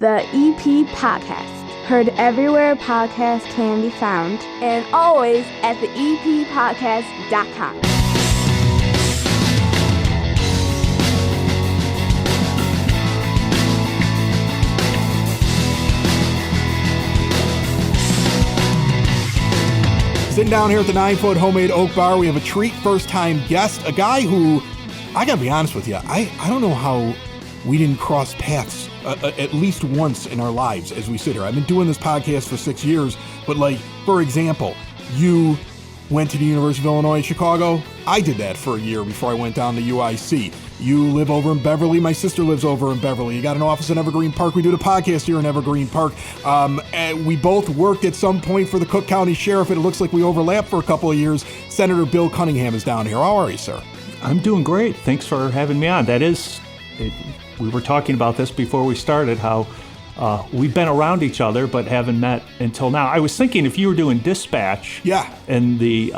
The EP Podcast. Heard everywhere podcasts can be found, and always at theeppodcast.com. Sitting down here at the 9-foot homemade oak bar, we have a treat first-time guest, a guy who, I gotta be honest with you, I don't know how we didn't cross paths at least once in our lives as we sit here. I've been doing this podcast for 6 years, but like, for example, you went to the University of Illinois in Chicago. I did that for a year before I went down to UIC. You live over in Beverly. My sister lives over in Beverly. You got an office in Evergreen Park. We do the podcast here in Evergreen Park. And we both worked at some point for the Cook County Sheriff. It looks like we overlapped for a couple of years. Senator Bill Cunningham is down here. How are you, sir? I'm doing great. Thanks for having me on. We were talking about this before we started, how we've been around each other but haven't met until now. I was thinking if you were doing dispatch in the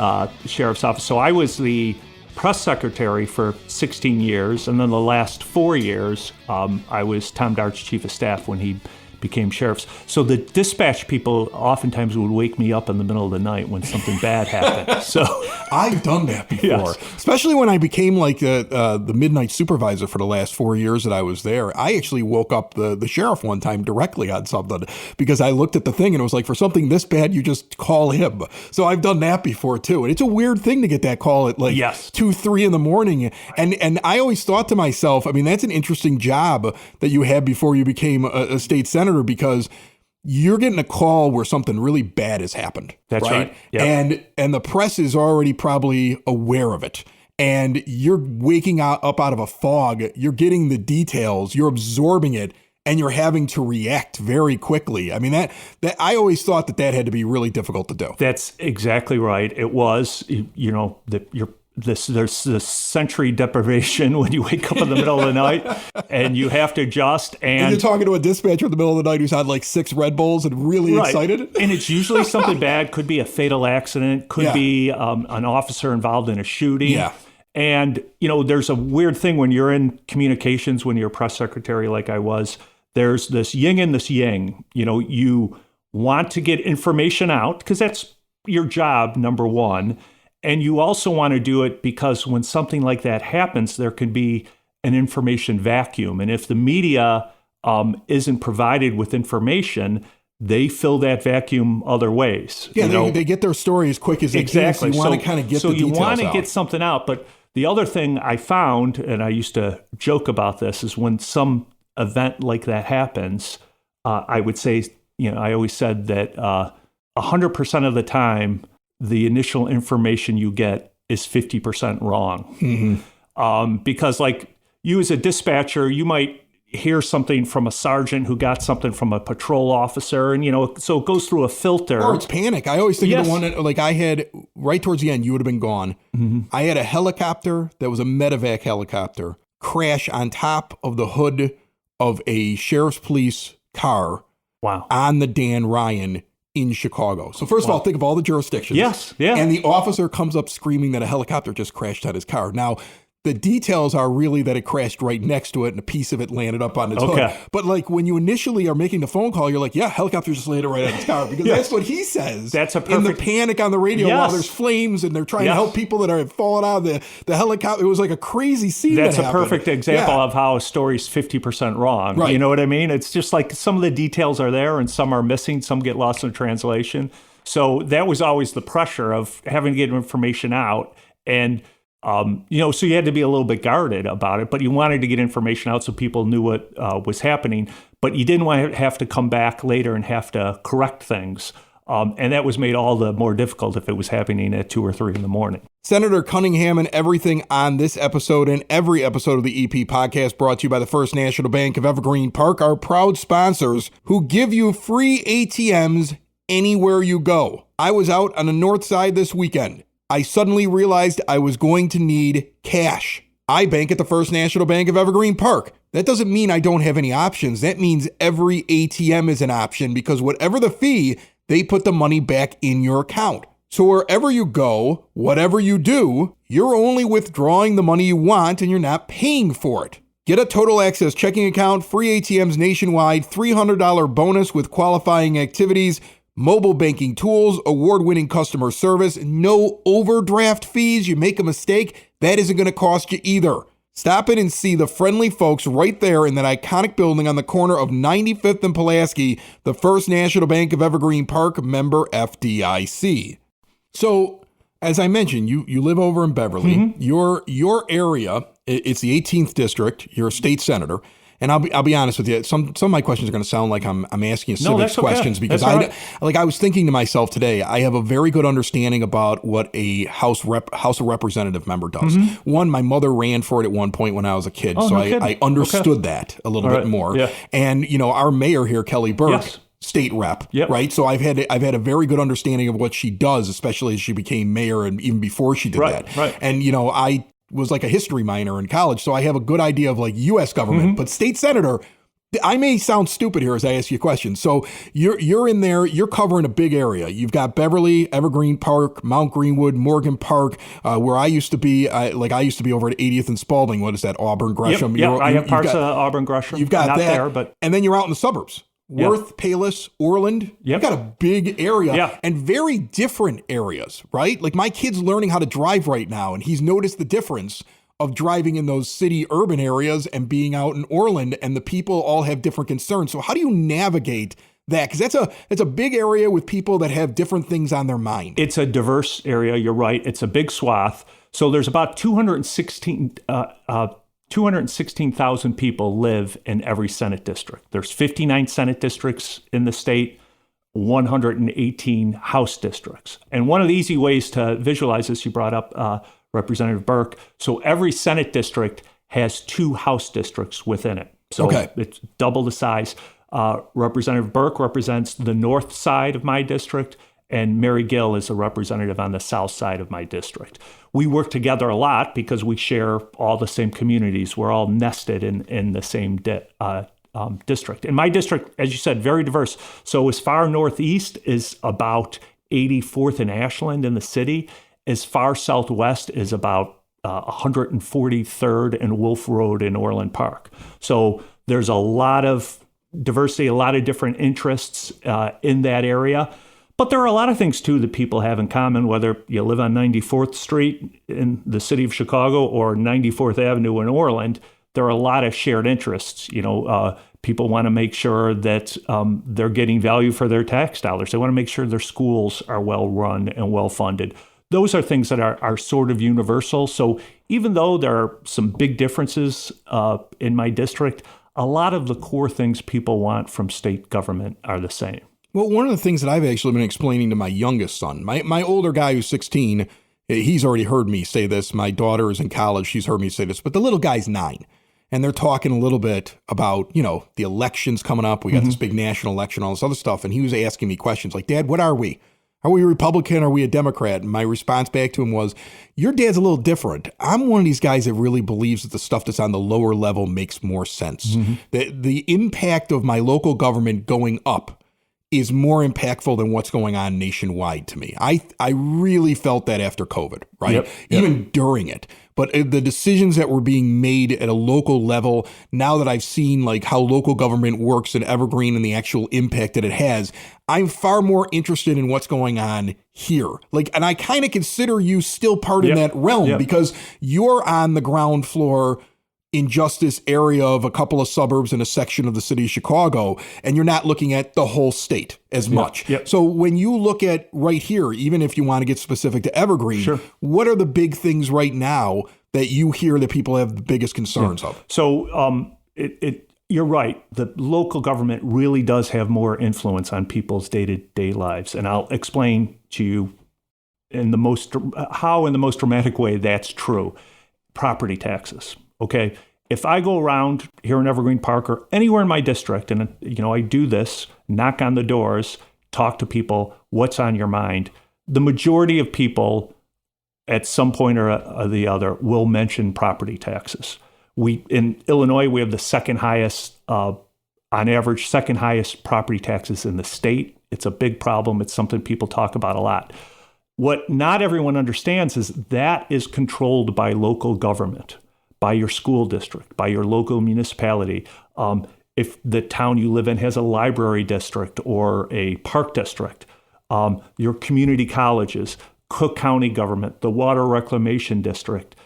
sheriff's office. So I was the press secretary for 16 years, and then the last 4 years, I was Tom Dart's chief of staff when he became sheriff. So the dispatch people oftentimes would wake me up in the middle of the night when something bad happened. So I've done that before, yes. Especially when I became like the midnight supervisor for the last 4 years that I was there. I actually woke up the sheriff one time directly on something because I looked at the thing and it was like, for something this bad, you just call him. So I've done that before too. And it's a weird thing to get that call at like 2, 3 in the morning. And I always thought to myself, I mean, that's an interesting job that you had before you became a state senator, because you're getting a call where something really bad has happened. That's right. Yep. And the press is already probably aware of it. And you're waking up out of a fog. You're getting the details. You're absorbing it. And you're having to react very quickly. I mean, that I always thought that had to be really difficult to do. That's exactly right. It was, there's this sensory deprivation when you wake up in the middle of the night and you have to adjust. And you're talking to a dispatcher in the middle of the night who's had like 6 Red Bulls and really excited. And it's usually something bad. Could be a fatal accident. Could be an officer involved in a shooting. Yeah. And, there's a weird thing when you're in communications, when you're a press secretary like I was, there's this yin and this yang. You want to get information out because that's your job, number one. And you also want to do it because when something like that happens, there can be an information vacuum. And if the media isn't provided with information, they fill that vacuum other ways. Yeah, they get their story as quick as they can. So you want to kind of get the details out. So you want to get something out. But the other thing I found, and I used to joke about this, is when some event like that happens, I would say, I always said that 100% of the time, the initial information you get is 50% wrong. Mm-hmm. Because like you as a dispatcher, you might hear something from a sergeant who got something from a patrol officer, and so it goes through a filter. Or it's panic. I always think of the one that, like, I had right towards the end, you would have been gone. Mm-hmm. I had a helicopter that was a medevac helicopter crash on top of the hood of a sheriff's police car on the Dan Ryan in Chicago. So first of all, think of all the jurisdictions. Yes, yeah. And the officer comes up screaming that a helicopter just crashed on his car. Now, the details are really that it crashed right next to it and a piece of it landed up on its hood. But like when you initially are making the phone call, you're like, helicopter just landed right on his car, because that's what he says. That's a perfect... In the panic on the radio while there's flames and they're trying to help people that are falling out of the helicopter. It was like a crazy scene. That's a perfect example of how a story's 50% wrong. Right. You know what I mean? It's just like some of the details are there and some are missing. Some get lost in translation. So that was always the pressure of having to get information out. And so you had to be a little bit guarded about it, but you wanted to get information out so people knew what was happening, but you didn't want to have to come back later and have to correct things. And that was made all the more difficult if it was happening at 2 or 3 in the morning. Senator Cunningham and everything on this episode and every episode of the EP podcast brought to you by the First National Bank of Evergreen Park, our proud sponsors who give you free ATMs anywhere you go. I was out on the north side this weekend. I suddenly realized I was going to need cash. I bank at the First National Bank of Evergreen Park. That doesn't mean I don't have any options. That means every ATM is an option, because whatever the fee, they put the money back in your account. So wherever you go, whatever you do, you're only withdrawing the money you want and you're not paying for it. Get a total access checking account, free ATMs nationwide, $300 bonus with qualifying activities, mobile banking tools, award-winning customer service, no overdraft fees. You make a mistake, that isn't going to cost you either. Stop in and see the friendly folks right there in that iconic building on the corner of 95th and Pulaski, the First National Bank of Evergreen Park, member FDIC. So, as I mentioned, you live over in Beverly. Mm-hmm. Your area, it's the 18th district. You're a state senator. And I'll be honest with you. Some of my questions are going to sound like I'm asking you civics questions because I was thinking to myself today. I have a very good understanding about what a House of Representative member does. Mm-hmm. One, my mother ran for it at one point when I was a kid, I understood that a little bit more. Yeah. And our mayor here, Kelly Burke. Yes. State rep, right? So I've had a very good understanding of what she does, especially as she became mayor and even before she did that. Right. And I was like a history minor in college, so I have a good idea of like U.S. government. Mm-hmm. But state senator, I may sound stupid here as I ask you a question. So you're in there, you're covering a big area. You've got Beverly, Evergreen Park, Mount Greenwood, Morgan Park, where I used to be. I used to be over at 80th and Spalding. What is that? Auburn Gresham. Yep. I have parts of Auburn Gresham. You've got not that, there, but and then you're out in the suburbs. Worth, Palos, Orland. Yep. You've got a big area and very different areas, right? Like my kid's learning how to drive right now, and he's noticed the difference of driving in those city urban areas and being out in Orland, and the people all have different concerns. So how do you navigate that? Because that's a big area with people that have different things on their mind. It's a diverse area. You're right. It's a big swath. So there's about 216,000 people live in every Senate district. There's 59 Senate districts in the state, 118 House districts. And one of the easy ways to visualize this, you brought up Representative Burke. So every Senate district has 2 House districts within it. So it's double the size. Representative Burke represents the north side of my district, and Mary Gill is a representative on the south side of my district. We work together a lot because we share all the same communities. We're all nested in the same district. And my district, as you said, very diverse. So as far northeast is about 84th and Ashland in the city. As far southwest is about 143rd and Wolf Road in Orland Park. So there's a lot of diversity, a lot of different interests in that area. But there are a lot of things, too, that people have in common, whether you live on 94th Street in the city of Chicago or 94th Avenue in Orland. There are a lot of shared interests. People want to make sure that they're getting value for their tax dollars. They want to make sure their schools are well run and well funded. Those are things that are sort of universal. So even though there are some big differences in my district, a lot of the core things people want from state government are the same. Well, one of the things that I've actually been explaining to my youngest son, my older guy who's 16, he's already heard me say this. My daughter is in college. She's heard me say this. But the little guy's 9. And they're talking a little bit about, the elections coming up. We got this big national election, all this other stuff. And he was asking me questions like, Dad, what are we? Are we a Republican? Are we a Democrat? And my response back to him was, your dad's a little different. I'm one of these guys that really believes that the stuff that's on the lower level makes more sense. Mm-hmm. The impact of my local government going up is more impactful than what's going on nationwide to me. I really felt that after COVID, right? Yep. Even during it. But the decisions that were being made at a local level, now that I've seen like how local government works in Evergreen and the actual impact that it has, I'm far more interested in what's going on here. And I kind of consider you still part in that realm because you're on the ground floor in just this area of a couple of suburbs and a section of the city of Chicago, and you're not looking at the whole state as much. Yep. So when you look at right here, even if you want to get specific to Evergreen, what are the big things right now that you hear that people have the biggest concerns of? So you're right. The local government really does have more influence on people's day-to-day lives. And I'll explain to you in the most dramatic way that's true. Property taxes. Okay, if I go around here in Evergreen Park or anywhere in my district, and I do this, knock on the doors, talk to people, what's on your mind? The majority of people at some point or the other will mention property taxes. In Illinois, we have the second highest property taxes in the state. It's a big problem. It's something people talk about a lot. What not everyone understands is that is controlled by local government. by your school district, by your local municipality. If the town you live in has a library district or a park district, your community colleges, Cook County government, the water reclamation district.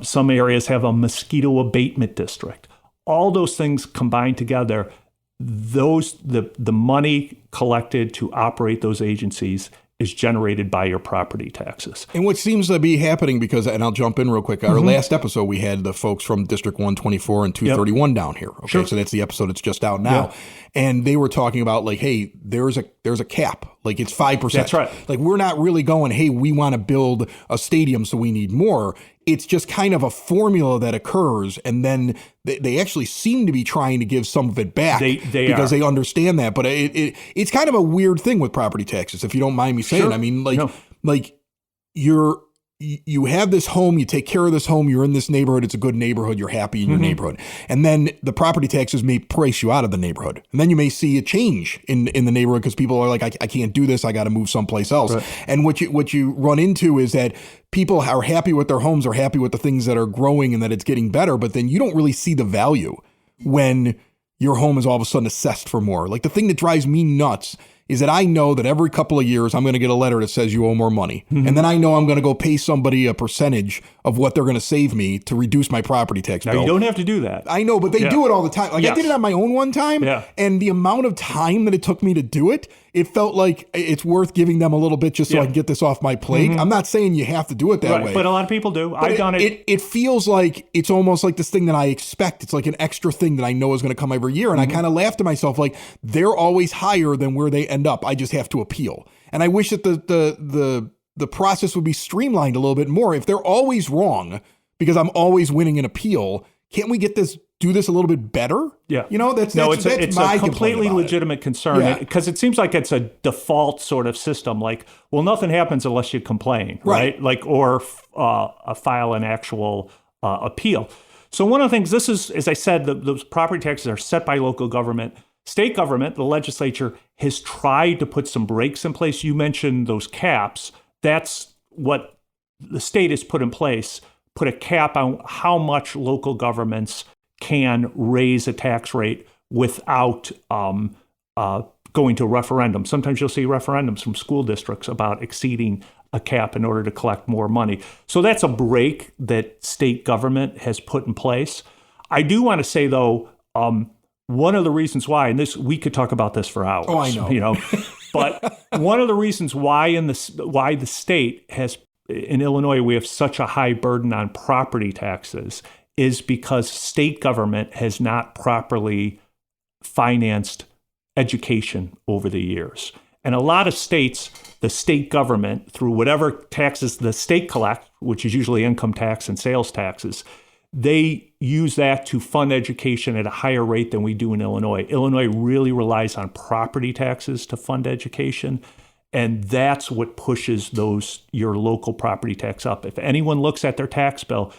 Some areas have a mosquito abatement district. All those things combined together, the money collected to operate those agencies is generated by your property taxes. And what seems to be happening, because, and I'll jump in real quick, our last episode, we had the folks from District 124 and 231 down here. Okay, sure. So that's the episode that's just out now. Yep. And they were talking about like, hey, there's a cap. Like it's 5%. That's right. Like we're not really going, hey, we want to build a stadium, so we need more. It's just kind of a formula that occurs, and then they actually seem to be trying to give some of it back because they understand that. But it's kind of a weird thing with property taxes, if you don't mind me saying. Sure. I mean, like you have this home, you take care of this home, you're in this neighborhood, it's a good neighborhood, you're happy in your neighborhood. And then the property taxes may price you out of the neighborhood. And then you may see a change in the neighborhood because people are like, I can't do this, I got to move someplace else. Right. And what you run into is that people are happy with their homes, are happy with the things that are growing and that it's getting better, but then you don't really see the value when your home is all of a sudden assessed for more. Like the thing that drives me nuts is that I know that every couple of years I'm going to get a letter that says you owe more money. And then I know I'm going to go pay somebody a percentage of what they're going to save me to reduce my property tax bill. Now, you don't have to do that. I know, but they do it all the time. Like I did it on my own one time, and the amount of time that it took me to do it, it felt like it's worth giving them a little bit just so I can get this off my plate. I'm not saying you have to do it that way. But a lot of people do. But I've done it. It feels like it's almost like this thing that I expect. It's like an extra thing that I know is going to come every year. And I kind of laugh to myself, like they're always higher than where they end up. I just have to appeal. And I wish that the process would be streamlined a little bit more. If they're always wrong because I'm always winning an appeal, can't we do this a little bit better? Yeah. You know, that's it's a completely legitimate concern because it seems like it's a default sort of system. Like, well, nothing happens unless you complain, right? Like, or file an actual appeal. So one of the things, this is, as I said, those property taxes are set by local government. State government, the legislature, has tried to put some brakes in place. You mentioned those caps. That's what the state has put in place, put a cap on how much local governments can raise a tax rate without going to a referendum. Sometimes you'll see referendums from school districts about exceeding a cap in order to collect more money. So that's a break that state government has put in place. I do want to say, though, one of the reasons why, and this we could talk about this for hours. Oh, I know. You know, but one of the reasons why why the state has, in Illinois, we have such a high burden on property taxes is because state government has not properly financed education over the years. And a lot of states, the state government, through whatever taxes the state collects, which is usually income tax and sales taxes, they use that to fund education at a higher rate than we do in Illinois. Illinois really relies on property taxes to fund education, and that's what pushes your local property tax up. If anyone looks at their tax bill,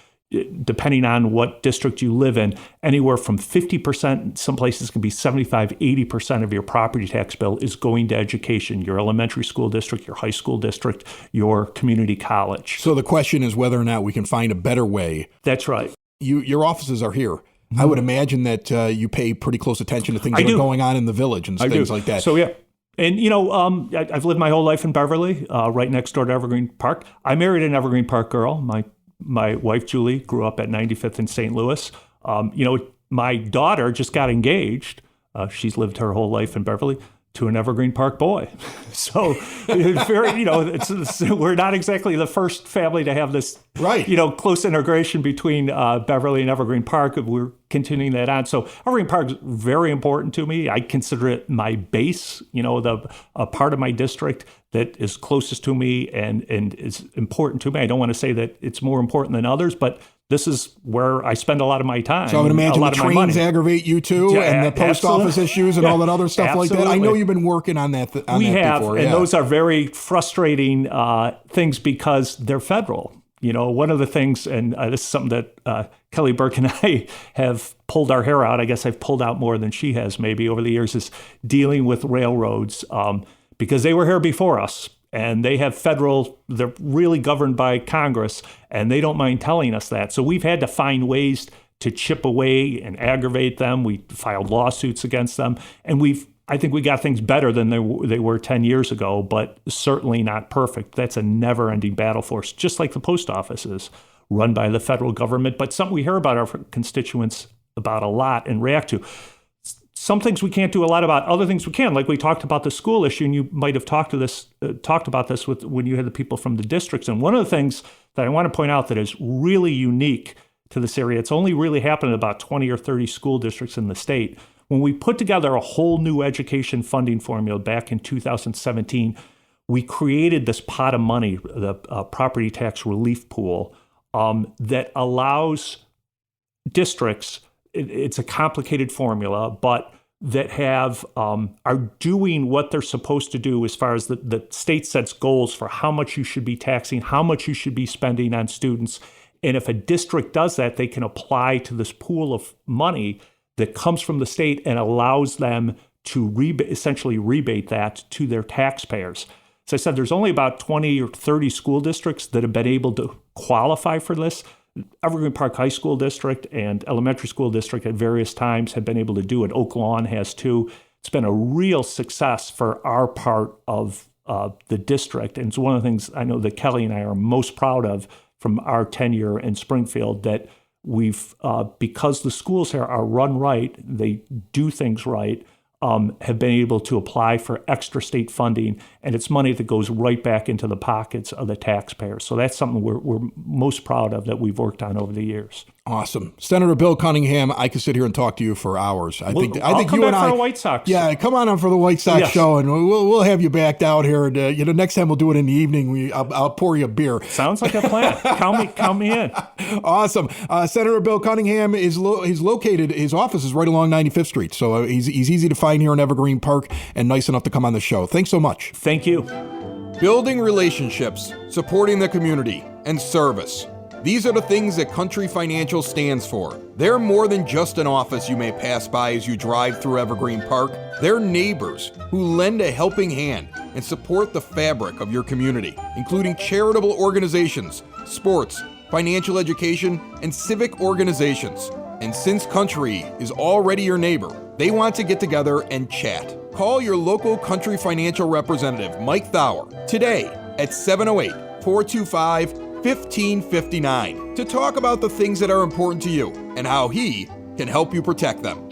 depending on what district you live in, anywhere from 50%, some places can be 75, 80% of your property tax bill is going to education, your elementary school district, your high school district, your community college. So the question is whether or not we can find a better way. That's right. Your offices are here. I would imagine that you pay pretty close attention to things that are going on in the village and things like that. So, yeah. And, you know, I've lived my whole life in Beverly, right next door to Evergreen Park. I married an Evergreen Park girl. My wife, Julie, grew up at 95th in St. Louis. You know, my daughter just got engaged. She's lived her whole life in Beverly to an Evergreen Park boy. So, very, you know, we're not exactly the first family to have this, you know, close integration between Beverly and Evergreen Park. We're continuing that on. So Evergreen Park is very important to me. I consider it my base, you know, a part of my district that is closest to me and is important to me. I don't want to say that it's more important than others, but this is where I spend a lot of my time. So I would imagine the trains aggravate you too, and the post office issues and all that other stuff like that. I know you've been working on that before. And those are very frustrating things because they're federal. You know, one of the things, and this is something that Kelly Burke and I have pulled our hair out. I guess I've pulled out more than she has maybe over the years, is dealing with railroads because they were here before us. and they have they're really governed by Congress, and they don't mind telling us that. So we've had to find ways to chip away and aggravate them. We filed lawsuits against them, and I think we got things better than they were 10 years ago, but certainly not perfect. That's a never-ending battle for us, just like the post office is run by the federal government, but something we hear about our constituents about a lot and react to. Some things we can't do a lot about, other things we can. Like we talked about the school issue, and you might have talked about this when you had the people from the districts. And one of the things that I want to point out that is really unique to this area, it's only really happened in about 20 or 30 school districts in the state. When we put together a whole new education funding formula back in 2017, we created this pot of money, the property tax relief pool, that allows districts, it's a complicated formula, but that are doing what they're supposed to do as far as the state sets goals for how much you should be taxing, how much you should be spending on students. And if a district does that, they can apply to this pool of money that comes from the state and allows them to essentially rebate that to their taxpayers. As I said, there's only about 20 or 30 school districts that have been able to qualify for this. Evergreen Park High School District and Elementary School District at various times have been able to do it. Oak Lawn has too. It's been a real success for our part of the district. And it's one of the things I know that Kelly and I are most proud of from our tenure in Springfield, that we've, because the schools here are run right, they do things right, have been able to apply for extra state funding, and it's money that goes right back into the pockets of the taxpayers. So that's something we're most proud of that we've worked on over the years. Awesome. Senator Bill Cunningham, I could sit here and talk to you for hours. I think come you back and for a White Sox. Yeah, come on for the White Sox show, and we'll have you back out here. And next time we'll do it in the evening. I'll pour you a beer. Sounds like a plan. Count me in. Awesome. Senator Bill Cunningham is located. His office is right along 95th Street, so he's easy to find here in Evergreen Park, and nice enough to come on the show. Thanks so much. Thank you. Building relationships, supporting the community, and service. These are the things that Country Financial stands for. They're more than just an office you may pass by as you drive through Evergreen Park. They're neighbors who lend a helping hand and support the fabric of your community, including charitable organizations, sports, financial education, and civic organizations. And since Country is already your neighbor, they want to get together and chat. Call your local Country Financial representative, Mike Thauer, today at 708-425-1559 to talk about the things that are important to you and how he can help you protect them.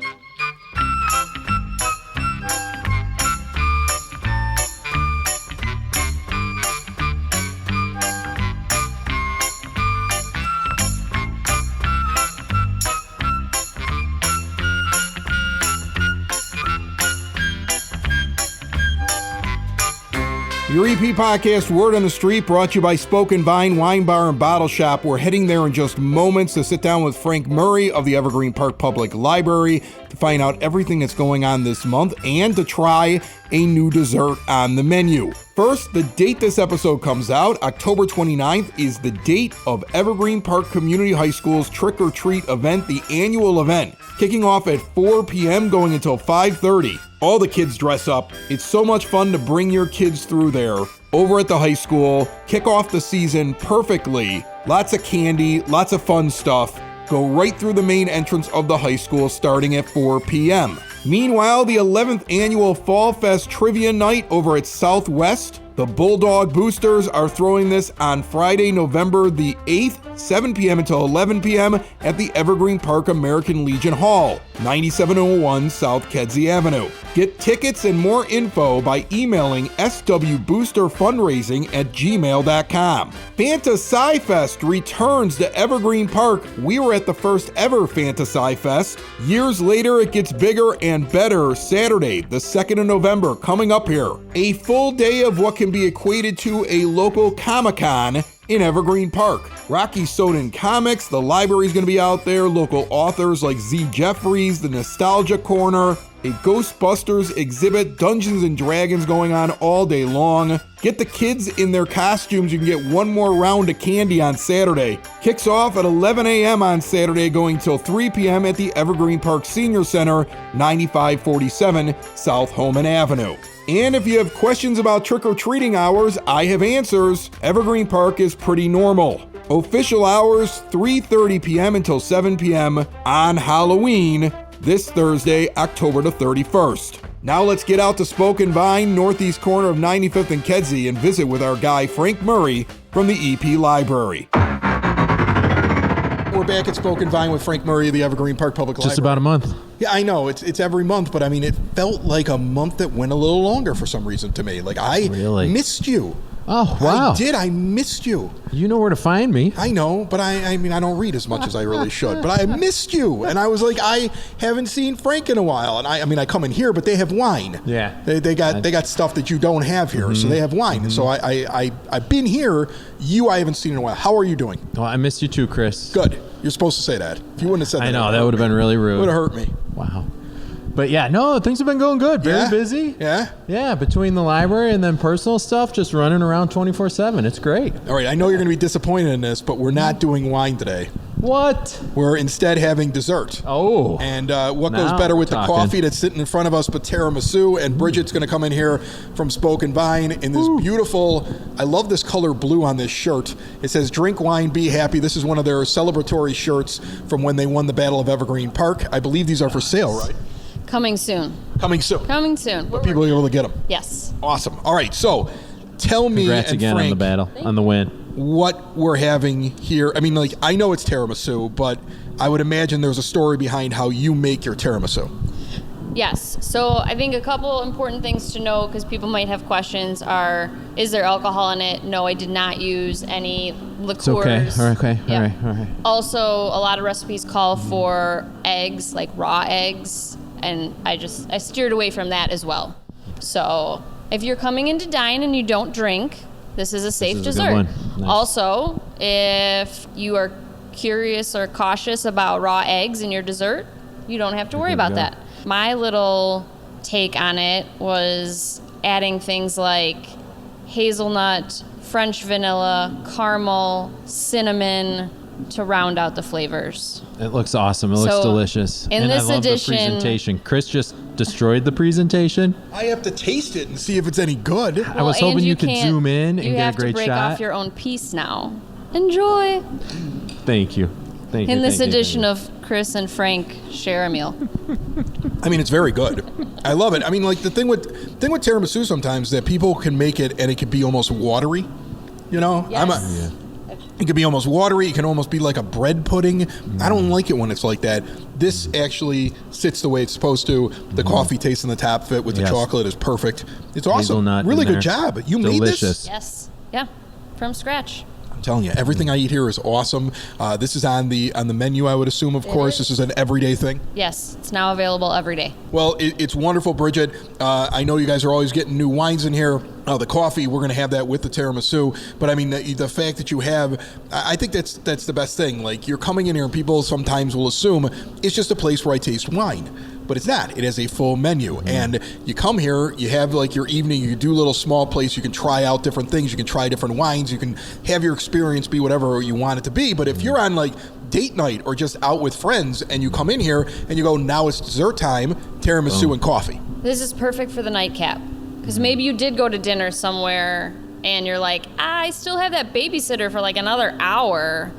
Your EP podcast, Word on the Street, brought to you by Spoken Vine Wine Bar and Bottle Shop. We're heading there in just moments to sit down with Frank Murray of the Evergreen Park Public Library to find out everything that's going on this month and to try a new dessert on the menu. First, the date this episode comes out, October 29th, is the date of Evergreen Park Community High School's Trick or Treat event, the annual event, kicking off at 4 p.m. going until 5:30. All the kids dress up. It's so much fun to bring your kids through there over at the high school, kick off the season perfectly. Lots of candy, lots of fun stuff. Go right through the main entrance of the high school starting at 4 p.m. Meanwhile, the 11th annual Fall Fest Trivia Night over at Southwest. The Bulldog Boosters are throwing this on Friday, November the 8th, 7 p.m. until 11 p.m. at the Evergreen Park American Legion Hall, 9701 South Kedzie Avenue. Get tickets and more info by emailing swboosterfundraising@gmail.com. Fanta Sci Fest returns to Evergreen Park. We were at the first ever Fanta Sci Fest. Years later, it gets bigger and better. Saturday, the 2nd of November, coming up here. A full day of what can be equated to a local Comic-Con in Evergreen Park. Rocky Soden Comics, the library's going to be out there, local authors like Z. Jeffries, the Nostalgia Corner, a Ghostbusters exhibit, Dungeons and Dragons going on all day long. Get the kids in their costumes. You can get one more round of candy on Saturday. Kicks off at 11 a.m. on Saturday, going till 3 p.m. at the Evergreen Park Senior Center, 9547 South Holman Avenue. And if you have questions about trick-or-treating hours, I have answers. Evergreen Park is pretty normal. Official hours, 3:30 p.m. until 7 p.m. on Halloween, this Thursday, October the 31st. Now let's get out to Spoke and Vine, northeast corner of 95th and Kedzie, and visit with our guy Frank Murray from the EP Library. We're back at Spoke and Vine with Frank Murray of the Evergreen Park Public Library. Just about a month. Yeah, I know. It's every month, but I mean, it felt like a month that went a little longer for some reason to me. Like, I missed you. Oh, wow. I did. I missed you. You know where to find me. I know, but I mean, I don't read as much as I really should. But I missed you. And I was like, I haven't seen Frank in a while. And I mean, I come in here, but they have wine. Yeah. They got stuff that you don't have here. So they have wine. So I've been here. I haven't seen in a while. How are you doing? Well, I missed you too, Chris. Good. You're supposed to say that. If you wouldn't have said that. I know. That would have been really rude. It would have hurt me. Wow. But yeah, no, things have been going good. Very busy. Yeah? Yeah, between the library and then personal stuff, just running around 24/7. It's great. All right, I know you're going to be disappointed in this, but we're not doing wine today. What? We're instead having dessert. Oh. And what goes better with the coffee that's sitting in front of us but tiramisu, and Bridget's going to come in here from Spoke and Vine in this beautiful, I love this color blue on this shirt. It says, "Drink wine, be happy." This is one of their celebratory shirts from when they won the Battle of Evergreen Park. I believe these are for sale, right? Coming soon. Coming soon. Coming soon. But people are able to get them. Yes. Awesome. All right, so tell me, Congrats and again Frank, on the battle, on the win. what we're having here. I mean, like, I know it's tiramisu, but I would imagine there's a story behind how you make your tiramisu. Yes. So I think a couple important things to know, because people might have questions, are, is there alcohol in it? No, I did not use any liqueurs. It's okay. Okay. Yep. All right. Also, a lot of recipes call for eggs, like raw eggs, and I steered away from that as well. So if you're coming in to dine and you don't drink, this is a safe dessert. Good one. Nice. Also, if you are curious or cautious about raw eggs in your dessert, you don't have to worry about that. My little take on it was adding things like hazelnut, French vanilla, caramel, cinnamon to round out the flavors. It looks awesome. It looks delicious. In this I love edition, the presentation. Chris just destroyed the presentation. I have to taste it and see if it's any good. I was hoping you could zoom in and get a great shot. You have to break off your own piece now. Enjoy. Thank you. Thank you. In this edition of Chris and Frank Share a Meal. I mean, it's very good. I love it. I mean, like, the thing with tiramisu sometimes that people can make it and it can be almost watery. You know? Yes. It can be almost watery. It can almost be like a bread pudding. I don't like it when it's like that. This actually sits the way it's supposed to. The coffee tastes in the top of it with the chocolate is perfect. It's awesome. Hazelnut really good job. You made this? Yes. Yeah. From scratch. I'm telling you, everything I eat here is awesome. This is on the menu, I would assume, of course. This is an everyday thing. Yes, it's now available every day. Well, it's wonderful, Bridget. I know you guys are always getting new wines in here. The coffee, we're going to have that with the tiramisu. But I mean, the fact that you have, I think that's the best thing. Like, you're coming in here and people sometimes will assume it's just a place where I taste wine. But it's not. It has a full menu. And you come here, you have like your evening, you do a little small place, you can try out different things, you can try different wines, you can have your experience be whatever you want it to be. But if you're on like date night or just out with friends and you come in here and you go, now it's dessert time, tiramisu and coffee. This is perfect for the nightcap. Because maybe you did go to dinner somewhere and you're like, I still have that babysitter for like another hour.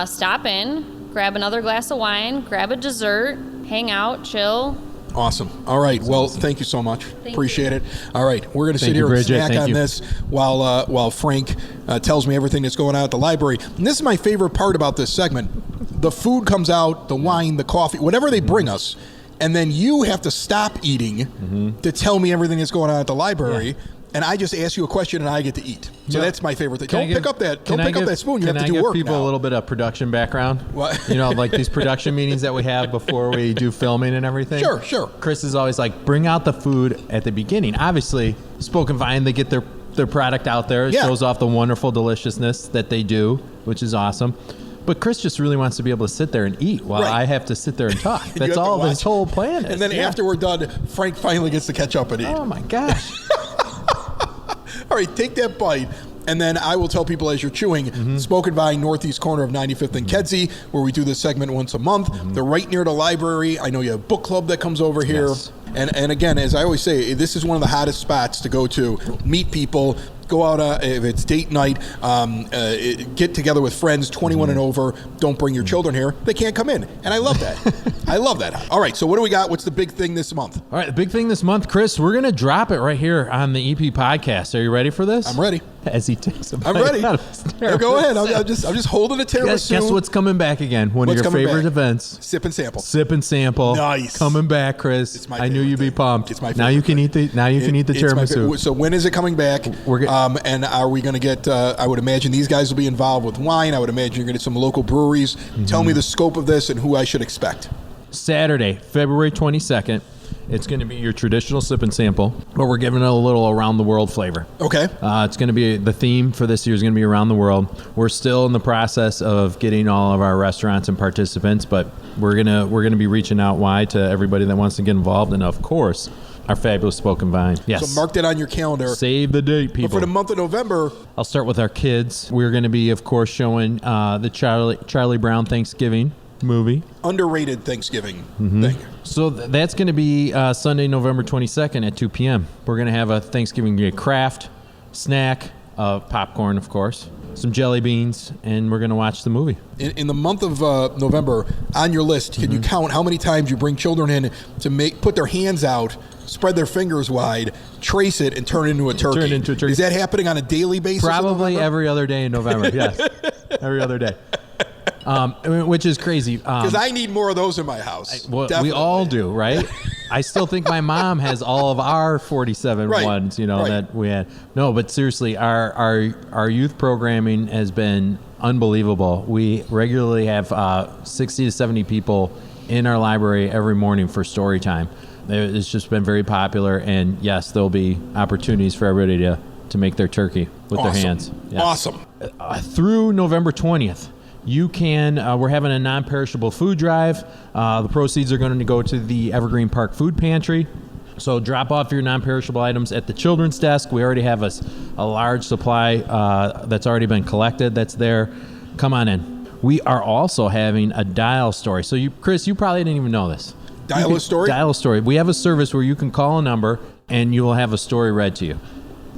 Stop in, grab another glass of wine, grab a dessert, hang out, chill. Awesome. All right. Well, thank you so much. Appreciate it. All right. We're going to sit here and snack on this while Frank tells me everything that's going on at the library. And this is my favorite part about this segment. The food comes out, the wine, the coffee, whatever they bring us. And then you have to stop eating to tell me everything that's going on at the library. Yeah. And I just ask you a question and I get to eat. So that's my favorite thing. Don't pick up that spoon. You have to do work now. Can I give people a little bit of production background? What? You know, like these production meetings that we have before we do filming and everything? Sure. Chris is always like, bring out the food at the beginning. Obviously, Spoke and Vine, they get their product out there. It shows off the wonderful deliciousness that they do, which is awesome. But Chris just really wants to be able to sit there and eat while I have to sit there and talk. That's all this whole plan is. And then after we're done, Frank finally gets to catch up and eat. Oh, my gosh. All right, take that bite. And then I will tell people as you're chewing, Smoke & Vine, northeast corner of 95th and Kedzie, where we do this segment once a month. They're right near the library. I know you have book club that comes over here. Yes. And again, as I always say, this is one of the hottest spots to go to, meet people, go out if it's date night, get together with friends, 21 and over. Don't bring your children here. They can't come in. And I love that. I love that. All right, so what do we got? What's the big thing this month? All right, the big thing this month, Chris, we're going to drop it right here on the EP podcast. Are you ready for this? I'm ready. As he takes a bite. I'm ready. Out of his Go ahead. I'm just holding a tiramisu. Guess what's coming back again? One of your favorite events. Sip and sample. Sip and sample. Nice. Coming back, Chris. It's my I knew you'd be thing. pumped. It's my now you can eat the tiramisu. So when is it coming back? And are we going to get? I would imagine these guys will be involved with wine. I would imagine you're going to get some local breweries. Tell me the scope of this and who I should expect. Saturday, February 22nd. It's going to be your traditional sip and sample, but we're giving it a little around the world flavor. Okay. It's going to be the theme for this year is going to be around the world. We're still in the process of getting all of our restaurants and participants, but we're gonna be reaching out wide to everybody that wants to get involved, and of course, our fabulous Smoke & Vine. Yes. So mark that on your calendar. Save the date, people. But for the month of November, I'll start with our kids. We're going to be, of course, showing the Charlie Brown Thanksgiving movie. Underrated Thanksgiving thing. So that's going to be Sunday, November 22nd at 2 p.m. We're going to have a Thanksgiving Day craft, snack, popcorn, of course, some jelly beans, and we're going to watch the movie. In the month of November, on your list, can you count how many times you bring children in to put their hands out, spread their fingers wide, trace it, and turn it into a turkey? Turn it into a turkey. Is that happening on a daily basis? Probably every other day in November, yes. Every other day. Which is crazy. Because I need more of those in my house. We all do, right? I still think my mom has all of our 47 ones, that we had. No, but seriously, our youth programming has been unbelievable. We regularly have 60 to 70 people in our library every morning for story time. It's just been very popular, and yes, there'll be opportunities for everybody to make their turkey with their hands. Yeah. Awesome. Through November 20th. You can, we're having a non-perishable food drive. The proceeds are going to go to the Evergreen Park Food Pantry. So drop off your non-perishable items at the children's desk. We already have a large supply that's already been collected that's there. Come on in. We are also having a dial story. So Chris, you probably didn't even know this. Dial a story? Dial a story. We have a service where you can call a number and you will have a story read to you.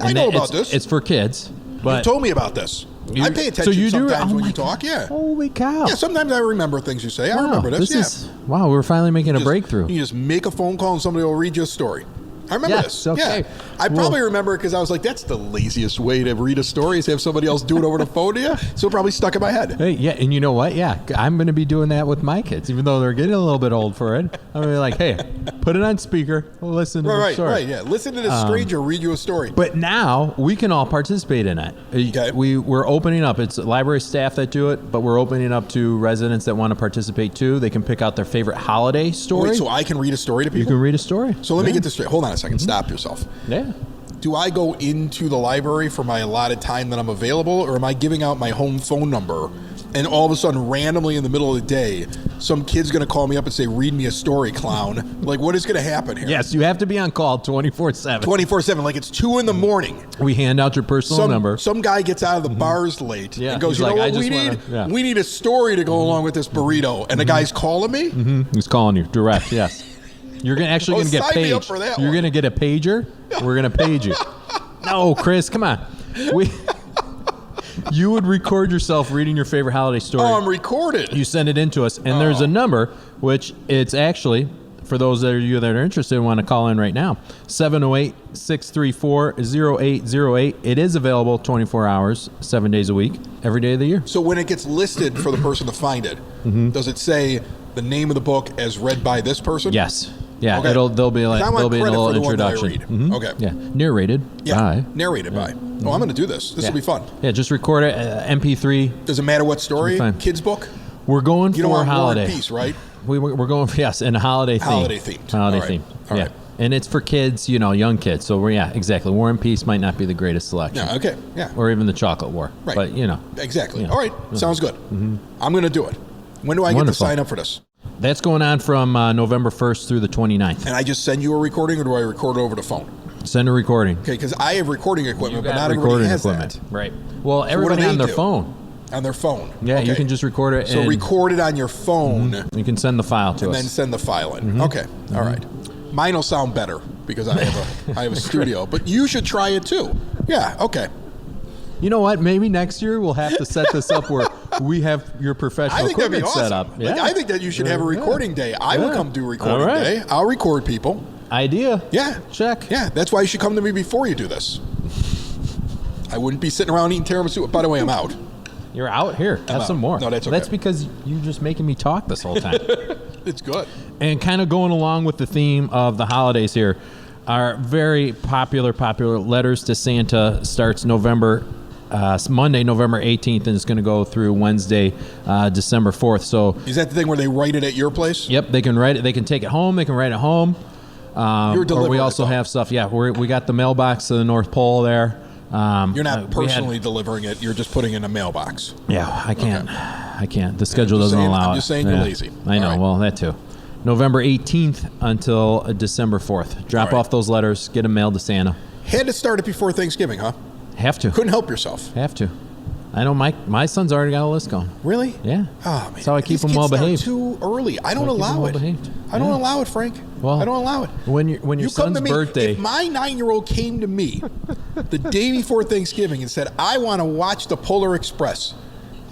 I know about this. It's for kids. But you told me about this. I pay attention sometimes when you talk, yeah. Holy cow. Yeah, sometimes I remember things you say. I remember this, Wow, we're finally making a breakthrough. You just make a phone call and somebody will read you a story. I remember this. Okay. Yeah. I probably remember it because I was like, that's the laziest way to read a story is have somebody else do it over the phone to you. So it probably stuck in my head. Hey, yeah, and you know what? Yeah, I'm going to be doing that with my kids, even though they're getting a little bit old for it. I'm going to be like, hey, put it on speaker, listen to the story. Right, yeah. Listen to the stranger read you a story. But now we can all participate in it. Okay. We're opening up. It's library staff that do it, but we're opening up to residents that want to participate too. They can pick out their favorite holiday story. Wait, so I can read a story to people? You can read a story. So let me get this straight. Hold on a second. Stop yourself. Yeah. Do I go into the library for my allotted time that I'm available, or am I giving out my home phone number and all of a sudden randomly in the middle of the day some kid's going to call me up and say, read me a story, clown? Like, what is going to happen here? Yes, you have to be on call 24/7. 24/7, like it's 2 in the morning. We hand out your personal number. Some guy gets out of the bars late and goes, you know what we need a story to go along with this burrito. And the guy's calling me? He's calling you direct, yes. You're actually going to get sign me up paged. for that You're one. going to get a pager. We're going to page you. No, Chris, come on. You would record yourself reading your favorite holiday story. Oh, I'm recorded. You send it in to us, and there's a number, which it's actually, for those of you that are interested and want to call in right now, 708-634-0808. It is available 24 hours, 7 days a week, every day of the year. So when it gets listed for the person to find it, does it say the name of the book as read by this person? Yes. Yeah, Okay. there'll be like I want there'll be a credit little for the one that I introduction. read. Okay. Yeah, narrated by. Narrated by. Oh, I'm going to do this. This will be fun. Yeah, just record it. MP3. Does it matter what story? Fine. Kids book? We're going You for don't want War holiday. and Peace, right? We're going for, yes, in a holiday theme. Holiday themed. Holiday All right. theme. All Yeah. right. And it's for kids, young kids. So, exactly. War and Peace might not be the greatest selection. Yeah, okay, yeah. Or even the Chocolate War. Right. But, Exactly. All right, sounds good. Mm-hmm. I'm going to do it. When do I get to sign up for this? That's going on from November 1st through the 29th. And I just send you a recording, or do I record it over the phone? Send a recording. Okay, because I have recording equipment, but not everybody has that. Right. Well, everybody on their phone. On their phone. Yeah, okay. You can just record it. So record it on your phone. Mm-hmm. You can send the file to us. And then send the file in. Mm-hmm. Okay, all right. Mine will sound better because I have a studio, but you should try it too. Yeah, okay. You know what? Maybe next year we'll have to set this up where we have your professional equipment set up. Yeah. I think that you should have a recording day. I will come do recording day. I'll record people. Idea. Yeah. Check. Yeah, that's why you should come to me before you do this. I wouldn't be sitting around eating tiramisu. By the way, I'm out. You're out here. Have some more. No, that's okay. That's because you're just making me talk this whole time. It's good. And kind of going along with the theme of the holidays here, our very popular Letters to Santa starts Monday, November 18th, and it's going to go through Wednesday, December 4th. So is that the thing where they write it at your place? Yep, they can write it. They can take it home. They can write it home. You're delivering. Or we also have stuff. Yeah, we got the mailbox to the North Pole there. You're not personally delivering it. You're just putting it in a mailbox. Yeah, I can't. Okay. I can't. The schedule doesn't allow it. I'm just saying you're lazy. I know. Right. Well, that too. November 18th until December 4th. Drop off those letters. Get them mailed to Santa. Had to start it before Thanksgiving, huh? Have to. Couldn't help yourself. Have to. I know my son's already got a list going. Really? Yeah. Oh, man. That's how I keep them well behaved. Too early. I don't allow it. I don't allow it, Frank. Well, I don't allow it. When your son's birthday. If my 9-year-old came to me the day before Thanksgiving and said, I want to watch the Polar Express,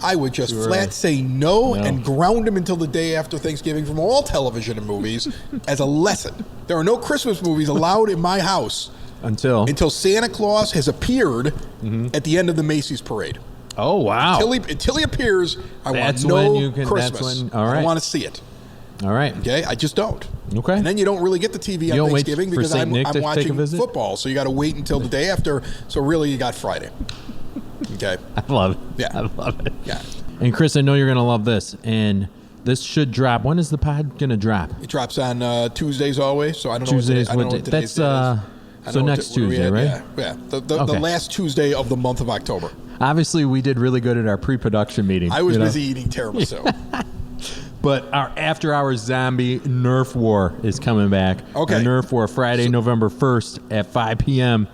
I would just flat say no and ground him until the day after Thanksgiving from all television and movies as a lesson. There are no Christmas movies allowed in my house until Santa Claus has appeared at the end of the Macy's parade. Oh, wow. Until he appears, I want no Christmas. All right. I don't want to see it. All right. Okay? I just don't. Okay. And then you don't really get the TV on Thanksgiving because I'm watching football. So you got to wait until the day after. So really, you got Friday. Okay? I love it. Yeah. I love it. Yeah. And Chris, I know you're going to love this. And this should drop. When is the pod going to drop? It drops on Tuesdays always. So I don't know what today's date is. So next Tuesday, right? Yeah. The last Tuesday of the month of October. Obviously, we did really good at our pre-production meeting. I was busy eating tiramisu. But our after-hours zombie Nerf War is coming back. Okay. The Nerf War, Friday, November 1st at 5 p.m.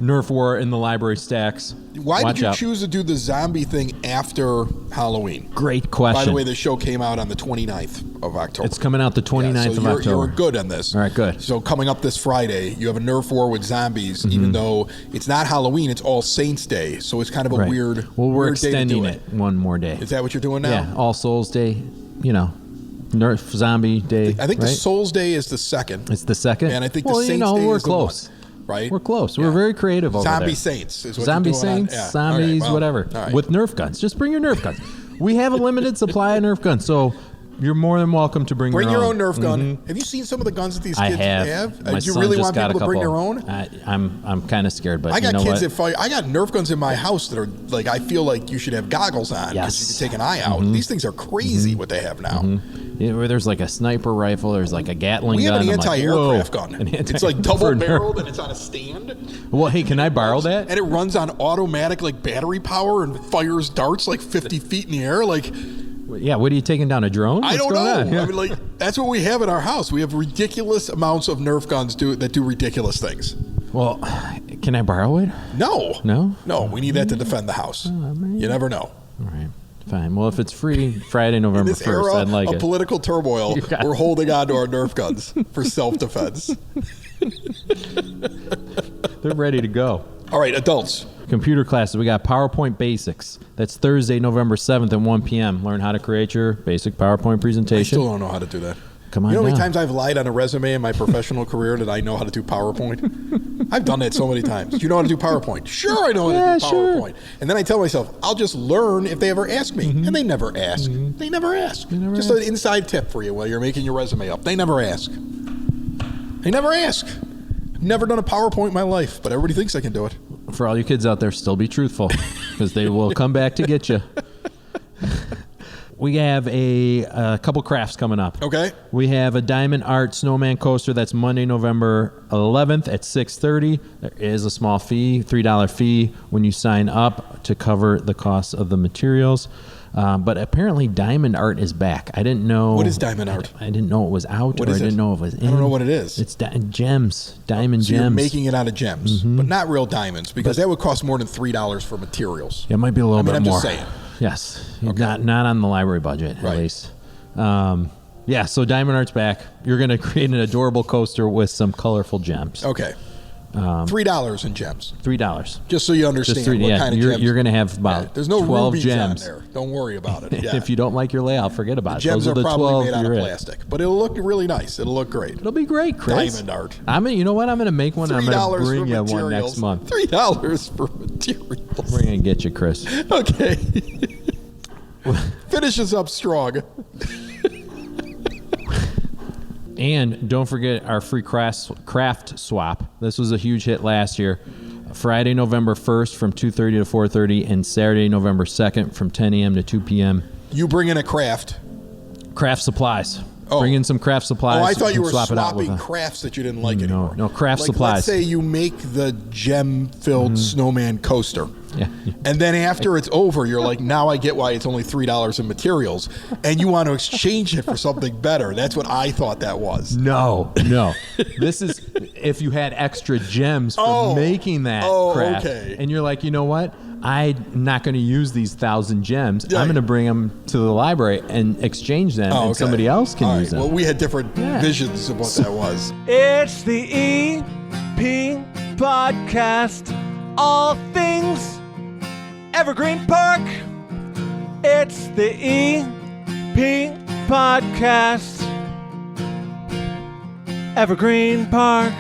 Nerf War in the library stacks. Why did you choose to do the zombie thing after Halloween? Great question. By the way, the show came out on the 29th of October. It's coming out the 29th of October. You're good on this. All right, good. So coming up this Friday, you have a Nerf War with zombies, even though it's not Halloween, it's All Saints Day. So it's kind of a weird Well, we're weird extending day to do it one more day. Is that what you're doing now? Yeah, All Souls Day, Nerf Zombie Day. I think the Souls Day is the second. It's the second? And I think the Saints Day we're is close. the one. Right? We're close. We're very creative over Zombie there. Saints is what Zombie you're doing Saints, zombies, whatever. Right. With Nerf guns. Just bring your Nerf guns. We have a limited supply of Nerf guns, so you're more than welcome to bring your own Nerf gun. Have you seen some of the guns that these kids have? My Do you really want people to bring their own? I'm kind of scared, but I got kids that fight. I got Nerf guns in my house that are like, I feel like you should have goggles on because you can take an eye out. These things are crazy what they have now. Where there's like a sniper rifle, there's like a Gatling gun. We have an anti-aircraft gun. It's like double-barreled and it's on a stand. Well, hey, can I borrow that? And it runs on automatic like battery power and fires darts like 50 feet in the air. Like, yeah, what are you taking down, a drone? I don't know. Yeah. I mean, like, that's what we have in our house. We have ridiculous amounts of Nerf guns that do ridiculous things. Well, can I borrow it? No. No? No, we need that to defend the house. You never know. All right. Fine. Well, if it's free Friday, November 1st, I'd like it. In this era of political turmoil, we're holding on to our Nerf guns for self-defense. They're ready to go. All right, adults. Computer classes. We got PowerPoint Basics. That's Thursday, November 7th at 1 p.m. Learn how to create your basic PowerPoint presentation. I still don't know how to do that. Come on. You know how many times I've lied on a resume in my professional career that I know how to do PowerPoint? I've done that so many times. Do you know how to do PowerPoint? Sure, I know how to do PowerPoint. Sure. And then I tell myself, I'll just learn if they ever ask me. And they never ask. They never ask. Just an inside tip for you while you're making your resume up. They never ask. They never ask. I've never done a PowerPoint in my life, but everybody thinks I can do it. For all you kids out there, still be truthful, because they will come back to get you. we have a couple crafts coming up. Okay. We have a Diamond Art Snowman Coaster. That's Monday, November 11th at 6:30. There is a small fee, $3 fee when you sign up to cover the cost of the materials. But apparently Diamond Art is back. I didn't know. What is Diamond Art? I didn't know it was out, What or is I didn't it? know it was in. I don't know what it is. It's gems, diamond So gems. you're making it out of gems, but not real diamonds, because that would cost more than $3 for materials. It might be a little bit I'm more. just saying. Yes, Okay. not on the library budget, Right. at least. Yeah, so Diamond Art's back. You're going to create an adorable coaster with some colorful gems. Okay. $3 in gems. $3. Just so you understand what kind of gems. You're going to have about There's no 12 rubies gems. on there. Don't worry about it. Yeah. If you don't like your layout, forget about it. Gems Those are are the probably 12 made out of you're in. plastic, but it'll look really nice. It'll look great. It'll be great, Chris. Diamond Art. You know what? I'm going to make one. I'm going $3 to bring for you materials. one next month. $3 for materials. We're going to get you, Chris. Okay. Finish us up strong. And don't forget our free craft swap. This was a huge hit last year. Friday, November 1st from 2:30 to 4:30, and Saturday, November 2nd from 10 a.m. to 2 p.m. You bring in a craft. Craft supplies. Oh. Bring in some craft supplies. Oh, I thought you were swap it out swapping with crafts that you didn't like anymore. No, craft like, supplies. Let's say you make the gem-filled snowman coaster. Yeah. And then after it's over, you're like, now I get why it's only $3 in materials. And you want to exchange it for something better. That's what I thought that was. No. This is if you had extra gems for making that craft. Okay. And you're like, you know what? I'm not going to use these 1,000 gems. Yeah. I'm going to bring them to the library and exchange them, and somebody else can use them. Well, we had different visions of what that was. It's the EP Podcast. All things Evergreen Park. It's the EP Podcast. Evergreen Park.